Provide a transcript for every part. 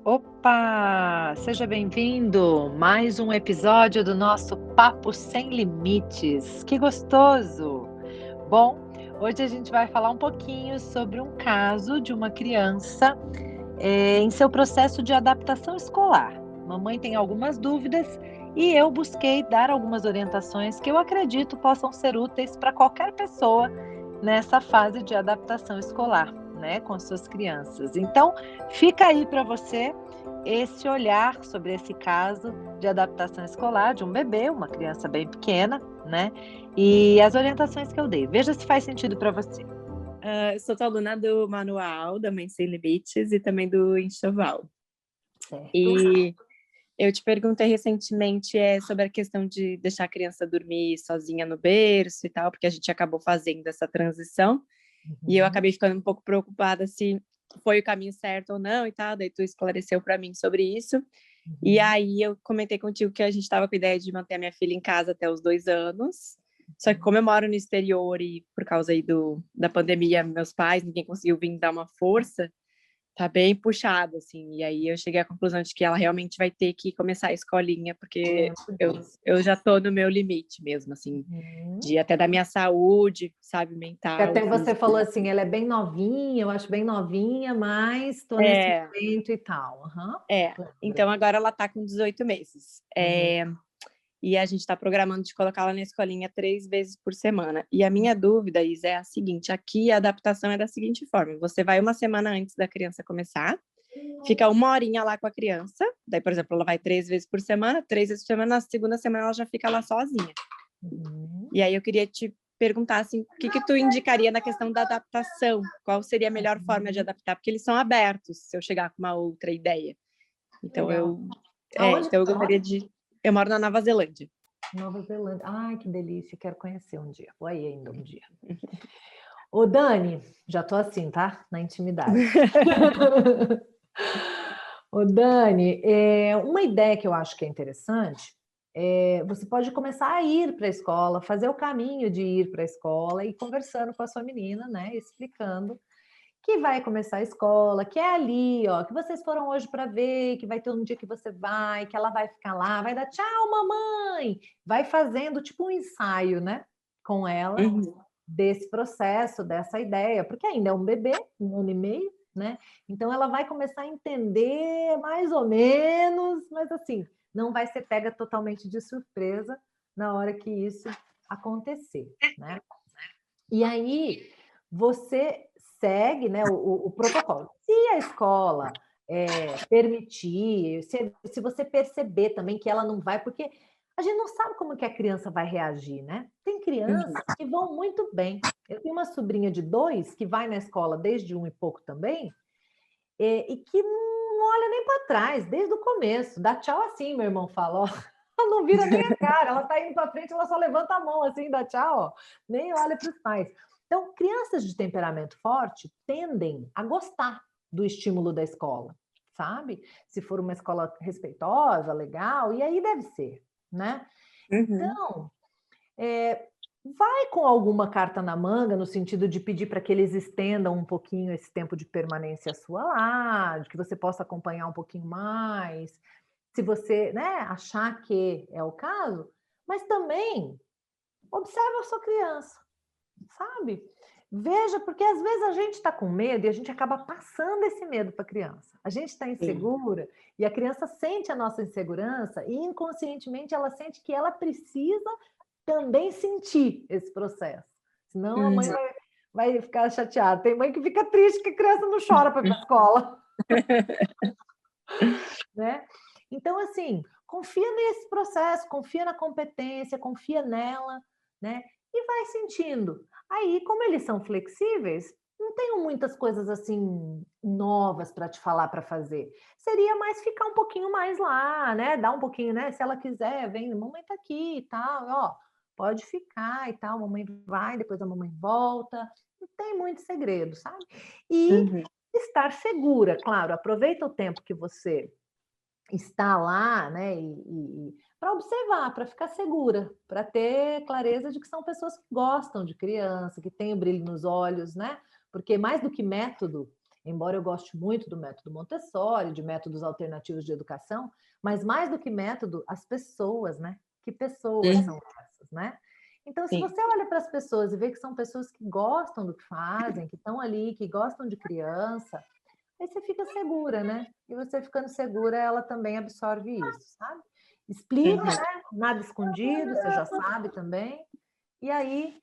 Opa! Seja bem-vindo! Mais um episódio do nosso Papo Sem Limites. Que gostoso! Bom, hoje a gente vai falar um pouquinho sobre um caso de uma criança em seu processo de adaptação escolar. Mamãe tem algumas dúvidas e eu busquei dar algumas orientações que eu acredito possam ser úteis para qualquer pessoa nessa fase de adaptação escolar, né, com as suas crianças. Então, fica aí para você esse olhar sobre esse caso de adaptação escolar de um bebê, uma criança bem pequena, né? E as orientações que eu dei. Veja se faz sentido para você. Eu sou tua aluna do manual da Mãe Sem Limites e também do Enxoval. Certo. E eu te perguntei recentemente sobre a questão de deixar a criança dormir sozinha no berço e tal, porque a gente acabou fazendo essa transição, e eu Uhum. acabei ficando um pouco preocupada se foi o caminho certo ou não e tal, daí tu esclareceu para mim sobre isso. E Uhum. aí eu comentei contigo que a gente estava com a ideia de manter a minha filha em casa até os 2 anos, só que como eu moro no exterior e por causa aí da pandemia, meus pais, ninguém conseguiu vir dar uma força, tá bem puxado, assim. E aí eu cheguei à conclusão de que ela realmente vai ter que começar a escolinha, porque Tempo eu, disso. eu já tô no meu limite mesmo, assim, Uhum. de até da minha saúde, sabe, Que mental e até você física. falou assim, ela é bem novinha, eu acho bem novinha, mas estou nesse É, momento e tal. Aham. é. Lembro. Então agora ela tá com 18 meses. Uhum. E a gente está programando de colocá-la na escolinha 3 vezes por semana. E a minha dúvida, Isa, é a seguinte: aqui a adaptação é da seguinte forma: você vai uma semana antes da criança começar, fica uma horinha lá com a criança, daí, por exemplo, ela vai 3 vezes por semana, 3 vezes por semana, na segunda semana ela já fica lá sozinha. Uhum. E aí eu queria te perguntar, assim, o que que tu indicaria na questão da adaptação? Qual seria a melhor forma de Uhum. adaptar? Porque eles são abertos se eu chegar com uma outra ideia. Então Legal. eu, Aonde que então eu você mora? gostaria de... Eu moro na Nova Zelândia. Nova Zelândia. Ai, que delícia, quero conhecer um dia. Vou aí ainda um dia. Ô, Dani, já tô assim, tá? Na intimidade. Ô, Dani, uma ideia que eu acho que é interessante você pode começar a ir para a escola, fazer o caminho de ir para a escola e conversando com a sua menina, né? Explicando que vai começar a escola, que é ali, ó, que vocês foram hoje para ver, que vai ter um dia que você vai, que ela vai ficar lá, vai dar tchau, mamãe, vai fazendo tipo um ensaio, né, com ela Uhum. desse processo, dessa ideia, porque ainda é um bebê, 1 ano e meio, né? Então ela vai começar a entender mais ou menos, mas assim, não vai ser pega totalmente de surpresa na hora que isso acontecer, né? E aí você segue, né, o protocolo. Se a escola permitir, se você perceber também que ela não vai, porque a gente não sabe como que a criança vai reagir, né? Tem crianças que vão muito bem. Eu tenho uma sobrinha de 2 que vai na escola desde 1 e pouco também, e que não olha nem para trás, desde o começo. Dá tchau assim, meu irmão fala, ó. Ela não vira nem a cara, ela está indo para frente, ela só levanta a mão assim, dá tchau, ó. Nem olha para os pais. Então, crianças de temperamento forte tendem a gostar do estímulo da escola, sabe? Se for uma escola respeitosa, legal, e aí deve ser, né? Uhum. Então, vai com alguma carta na manga, no sentido de pedir para que eles estendam um pouquinho esse tempo de permanência sua lá, de que você possa acompanhar um pouquinho mais, se você, né, achar que é o caso, mas também observa a sua criança, sabe? Veja, porque às vezes a gente está com medo e a gente acaba passando esse medo para a criança. A gente está Sim. insegura e a criança sente a nossa insegurança e inconscientemente ela sente que ela precisa também sentir esse processo. Senão a Uhum. mãe vai ficar chateada. Tem mãe que fica triste que a criança não chora para ir para a escola, né? Então, assim, confia nesse processo, confia na competência, confia nela, né? E vai sentindo. Aí, como eles são flexíveis, não tenho muitas coisas assim novas para te falar para fazer. Seria mais ficar um pouquinho mais lá, né? Dar um pouquinho, né? Se ela quiser, vem, mamãe tá aqui e tal, ó, pode ficar e tal, mamãe vai, depois a mamãe volta. Não tem muito segredo, sabe? E Uhum. estar segura, claro, aproveita o tempo que você está lá, né, para observar, para ficar segura, para ter clareza de que são pessoas que gostam de criança, que têm o brilho nos olhos, né? Porque mais do que método, Embora eu goste muito do método Montessori, de métodos alternativos de educação, mas mais do que método, as pessoas, né? Que pessoas são essas, né? Então, se Sim. você olha para as pessoas e vê que são pessoas que gostam do que fazem, que estão ali, que gostam de criança, aí você fica segura, né? E você ficando segura, ela também absorve isso, sabe? Explica, né? Nada escondido, você já sabe também. E aí,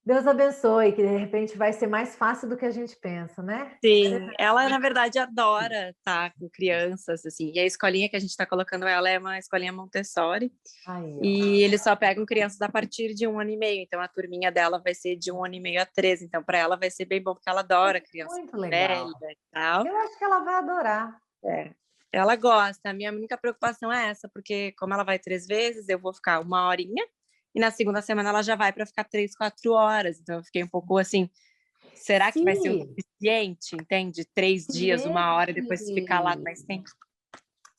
Deus abençoe, que de repente vai ser mais fácil do que a gente pensa, né? Sim, ela na verdade adora estar com crianças, assim, e a escolinha que a gente está colocando ela é uma escolinha Montessori, Aí, ó. e eles só pegam crianças a partir de 1 ano e meio, então a turminha dela vai ser de 1 ano e meio a 3, então para ela vai ser bem bom, porque ela adora criança Muito legal. velha e tal. Eu acho que ela vai adorar. Ela gosta, a minha única preocupação é essa, porque como ela vai 3 vezes, eu vou ficar 1 horinha, e na segunda semana ela já vai para ficar 3, 4 horas, então eu fiquei um pouco assim, será que vai ser o suficiente, entende? 3 dias, 1 hora, depois ficar lá mais tempo?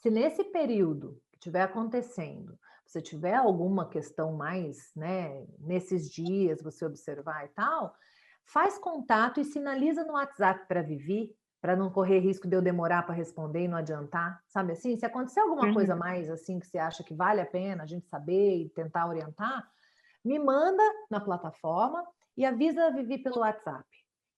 Se nesse período que estiver acontecendo, você tiver alguma questão mais, né, nesses dias, você observar e tal, faz contato e sinaliza no WhatsApp para a Vivi, para não correr risco de eu demorar para responder e não adiantar, sabe assim? Se acontecer alguma coisa mais assim que você acha que vale a pena a gente saber e tentar orientar, me manda na plataforma e avisa a Vivi pelo WhatsApp,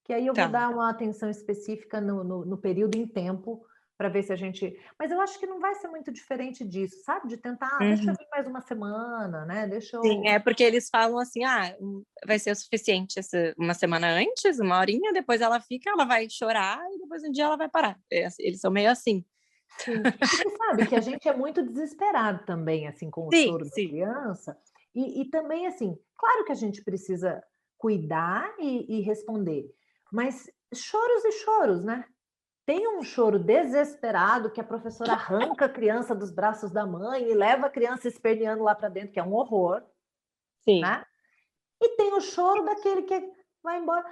que aí eu vou dar uma atenção específica no período em tempo para ver se a gente... Mas eu acho que não vai ser muito diferente disso, sabe? De tentar, deixa eu vir mais uma semana, né? Deixa eu... Sim, é porque eles falam assim, vai ser o suficiente uma semana antes, 1 horinha, depois ela fica, ela vai chorar e depois um dia ela vai parar. Eles são meio assim. Sim, e você sabe que a gente é muito desesperado também, assim, com o choro da criança, e também, assim, claro que a gente precisa cuidar e responder, mas choros e choros, né? Tem um choro desesperado que a professora arranca a criança dos braços da mãe e leva a criança esperneando lá para dentro, que é um horror, né? E tem o choro daquele que vai embora,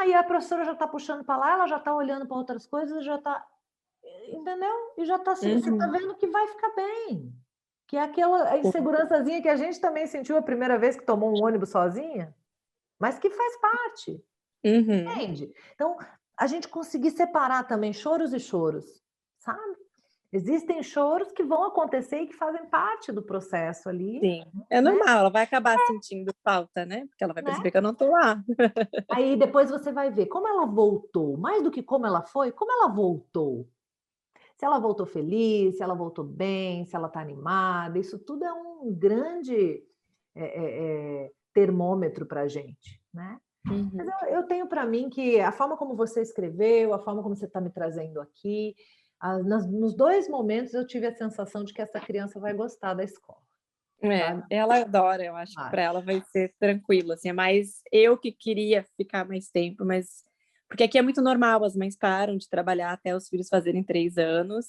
e a professora já está puxando para lá, ela já está olhando para outras coisas, já está... Entendeu? E já está, você está vendo que vai ficar bem. Que é aquela insegurançazinha que a gente também sentiu a primeira vez que tomou um ônibus sozinha, mas que faz parte. Entende? Então, a gente conseguir separar também choros e choros, sabe? Existem choros que vão acontecer e que fazem parte do processo ali. Sim, é normal, ela vai acabar sentindo falta, né? Porque ela vai perceber que eu não estou lá. Aí depois você vai ver como ela voltou, mais do que como ela foi, como ela voltou. Se ela voltou feliz, se ela voltou bem, se ela está animada, isso tudo é um grande termômetro para a gente, né? Mas eu tenho para mim que a forma como você escreveu, a forma como você está me trazendo aqui, nos 2 momentos eu tive a sensação de que essa criança vai gostar da escola. Ela adora, eu acho que para ela vai ser tranquilo, assim, é mais eu que queria ficar mais tempo, mas porque aqui é muito normal, as mães param de trabalhar até os filhos fazerem 3 anos,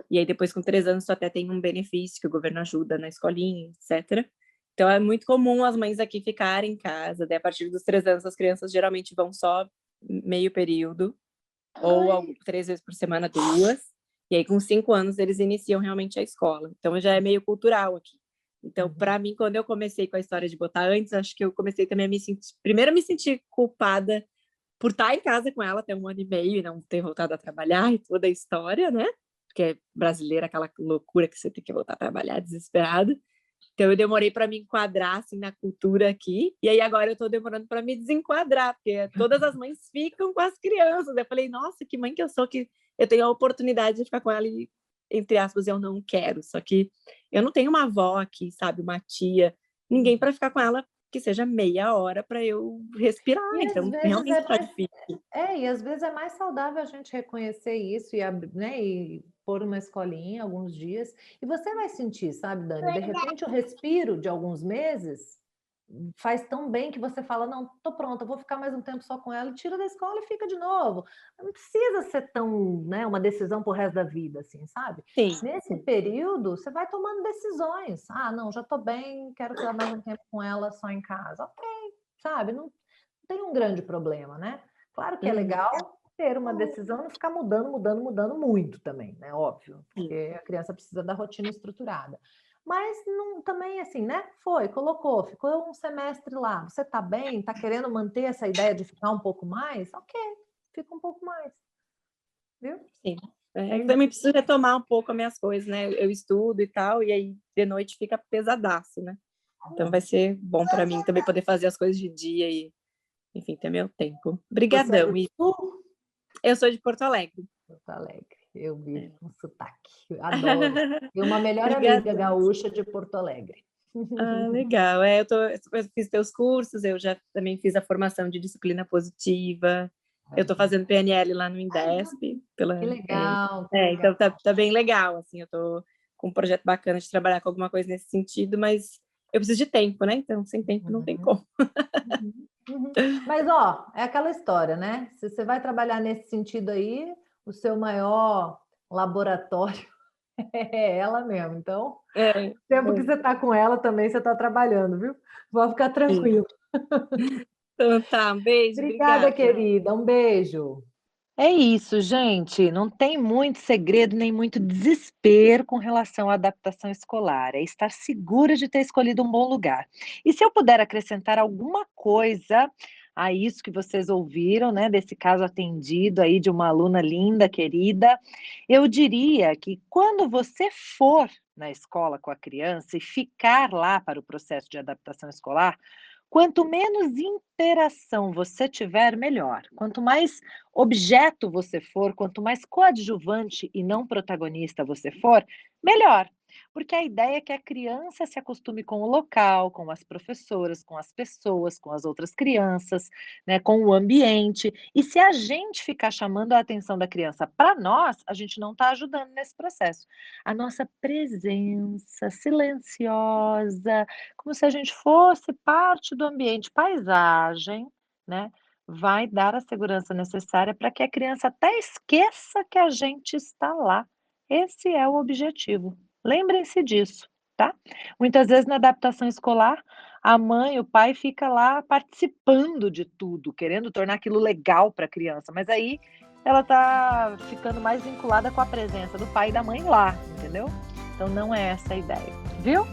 e aí depois com 3 anos tu até tem um benefício que o governo ajuda na escolinha, etc. Então é muito comum as mães aqui ficarem em casa, daí a partir dos 3 anos as crianças geralmente vão só meio período, ou 3 vezes por semana, 2, e aí com 5 anos eles iniciam realmente a escola, então já é meio cultural aqui. Então, para mim, quando eu comecei com a história de botar antes, acho que eu comecei também a me sentir... Primeiro, me sentir culpada por estar em casa com ela até 1 ano e meio e não ter voltado a trabalhar e toda a história, né? Porque é brasileira, aquela loucura que você tem que voltar a trabalhar desesperada. Então, eu demorei para me enquadrar assim, na cultura aqui. E aí, agora eu estou demorando para me desenquadrar, porque todas as mães ficam com as crianças. Eu falei, nossa, que mãe que eu sou, que eu tenho a oportunidade de ficar com ela e, entre aspas, eu não quero. Só que eu não tenho uma avó aqui, sabe? Uma tia, ninguém para ficar com ela que seja meia hora para eu respirar. Então, realmente está difícil. E às vezes é mais saudável a gente reconhecer isso e pôr uma escolinha alguns dias. E você vai sentir, sabe, Dani? De repente, o respiro de alguns meses faz tão bem que você fala, não, tô pronta, vou ficar mais um tempo só com ela, tira da escola e fica de novo. Não precisa ser tão, né, uma decisão pro resto da vida, assim, sabe? Sim. Nesse período, você vai tomando decisões. Ah, não, já tô bem, quero ficar mais um tempo com ela só em casa. Ok, sabe? Não tem um grande problema, né? Claro que é legal ter uma decisão e não ficar mudando muito também, né? Óbvio, porque a criança precisa da rotina estruturada. Mas não, também assim, né? Colocou, ficou um semestre lá. Você tá bem? Tá querendo manter essa ideia de ficar um pouco mais? Ok, fica um pouco mais, viu? Sim. Eu também preciso retomar um pouco as minhas coisas, né? Eu estudo e tal, e aí de noite fica pesadaço, né? Então vai ser bom para mim também poder fazer as coisas de dia e, enfim, ter meu tempo. Obrigadão, Você é do Sul? Eu sou de Porto Alegre. Porto Alegre, eu vi um sotaque, eu adoro. E uma melhor Obrigada. amiga gaúcha de Porto Alegre. Legal. Eu fiz teus cursos, eu já também fiz a formação de disciplina positiva. Eu estou fazendo PNL lá no Indesp. Que legal, que Então legal. tá bem legal, assim, eu estou com um projeto bacana de trabalhar com alguma coisa nesse sentido, mas eu preciso de tempo, né? Então, sem tempo não tem como. Mas, ó, é aquela história, né? Se você vai trabalhar nesse sentido aí, o seu maior laboratório é ela mesmo. Então, o tempo que você está com ela também, você está trabalhando, viu? Pode ficar tranquilo. Então tá, um beijo. Obrigada, Obrigada. querida. Um beijo. É isso, gente. Não tem muito segredo nem muito desespero com relação à adaptação escolar. É estar segura de ter escolhido um bom lugar. E se eu puder acrescentar alguma coisa a isso que vocês ouviram, né, desse caso atendido aí de uma aluna linda, querida, eu diria que quando você for na escola com a criança e ficar lá para o processo de adaptação escolar, quanto menos interação você tiver, melhor. Quanto mais objeto você for, quanto mais coadjuvante e não protagonista você for, melhor. Porque a ideia é que a criança se acostume com o local, com as professoras, com as pessoas, com as outras crianças, né, com o ambiente. E se a gente ficar chamando a atenção da criança para nós, a gente não está ajudando nesse processo. A nossa presença silenciosa, como se a gente fosse parte do ambiente, paisagem, né, vai dar a segurança necessária para que a criança até esqueça que a gente está lá. Esse é o objetivo. Lembrem-se disso, tá? Muitas vezes na adaptação escolar, a mãe, o pai fica lá participando de tudo, querendo tornar aquilo legal para a criança, mas aí ela está ficando mais vinculada com a presença do pai e da mãe lá, entendeu? Então não é essa a ideia, viu?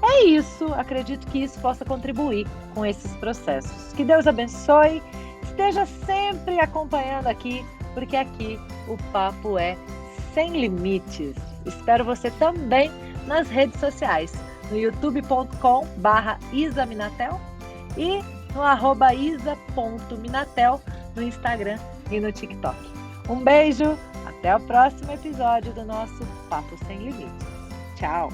É isso, acredito que isso possa contribuir com esses processos. Que Deus abençoe, esteja sempre acompanhando aqui, porque aqui o papo é sem limites. Espero você também nas redes sociais, no youtube.com/isaminatel e no @isa.minatel no Instagram e no TikTok. Um beijo, até o próximo episódio do nosso Papo Sem Limites. Tchau!